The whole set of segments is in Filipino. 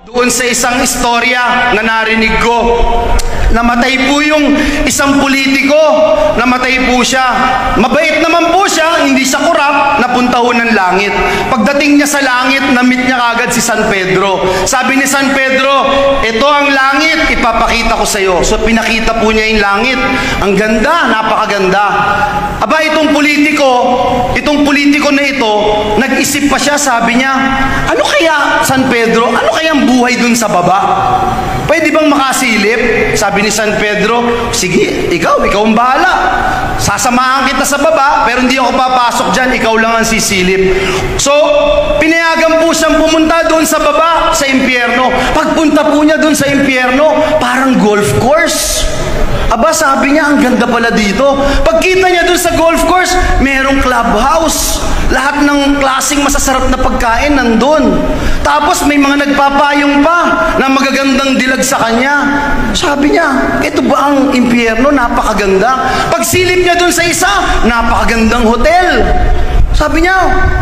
Doon sa isang istorya na narinig ko, namatay po yung isang politiko, namatay po siya. Mabait naman po siya, hindi siya korap, napunta ho ng langit. Pagdating niya sa langit, na-meet niya kagad si San Pedro. Sabi ni San Pedro, ito ang langit, ipapakita ko sa iyo. So pinakita po niya yung langit. Ang ganda, napakaganda. Aba, itong politiko na ito, nag-isip pa siya, sabi niya, ano kaya, San Pedro, ano kayang buhay dun sa baba? Pwede bang makasilip? Sabi ni San Pedro, sige, ikaw ang bahala. Sasamahan kita sa baba, pero hindi ako papasok dyan, ikaw lang ang sisilip. So, pinayagan po siyang pumunta doon sa baba, sa impyerno. Pagpunta po niya doon sa impyerno, parang golf course. Aba, sabi niya, ang ganda pala dito. Pagkita niya doon sa golf course, merong clubhouse. Lahat ng klaseng masasarap na pagkain nandun. Tapos may mga nagpapayong pa na magagandang dilag sa kanya. Sabi niya, ito ba ang impyerno? Napakaganda. Pagsilip niya doon sa isa, napakagandang hotel. Sabi niya,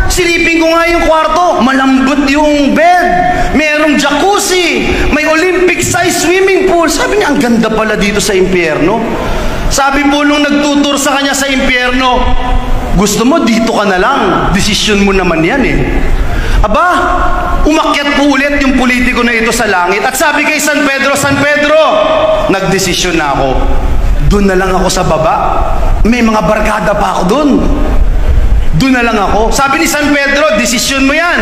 silipin ko nga yung kwarto, malambot yung bed, merong jacuzzi, may Olympic-sized swimming pool. Sabi niya, ang ganda pala dito sa impyerno. Sabi po nung nagtutur sa kanya sa impyerno, gusto mo dito ka na lang, desisyon mo naman yan eh. Aba, umakyat po ulit yung politiko na ito sa langit at sabi kay San Pedro, nagdesisyon na ako. Doon na lang ako sa baba. May mga barkada pa ako doon. Doon na lang ako. Sabi ni San Pedro, desisyon mo yan.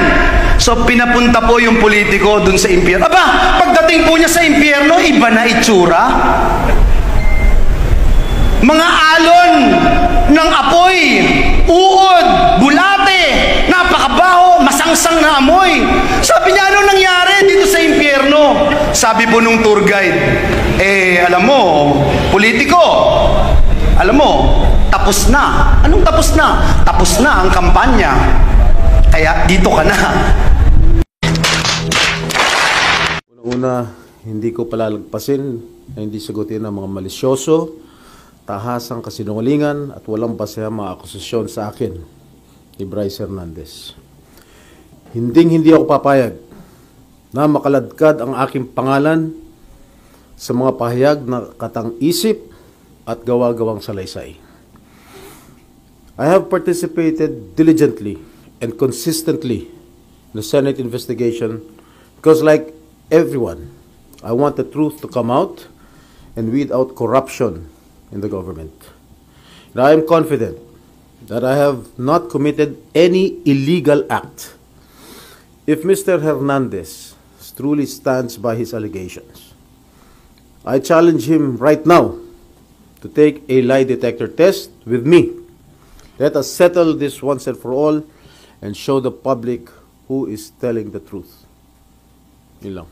So pinapunta po yung politiko doon sa impyerno. Aba, pagdating po niya sa impyerno, iba na itsura. Mga alon ng apoy, uod, bulate, napakabaho, masangsang na amoy. Sabi niya, anong nangyari dito sa impyerno? Sabi po nung tour guide, alam mo, politiko, alam mo, tapos na. Anong tapos na? Tapos na ang kampanya. Kaya dito ka na. Una, hindi ko palalagpasin na hindi sagutin ang mga malisyoso, tahasang kasinungalingan at walang basehang mga akusasyon sa akin ni Bryce Hernandez. Hindi ako papayag na makaladkad ang aking pangalan sa mga pahayag na katang-isip at gawa-gawang salaysay. I have participated diligently and consistently in the Senate investigation because, like everyone, I want the truth to come out and weed out corruption in the government. And I am confident that I have not committed any illegal act. If Mr. Hernandez truly stands by his allegations, I challenge him right now to take a lie detector test with me. Let us settle this once and for all and show the public who is telling the truth. Yun lang.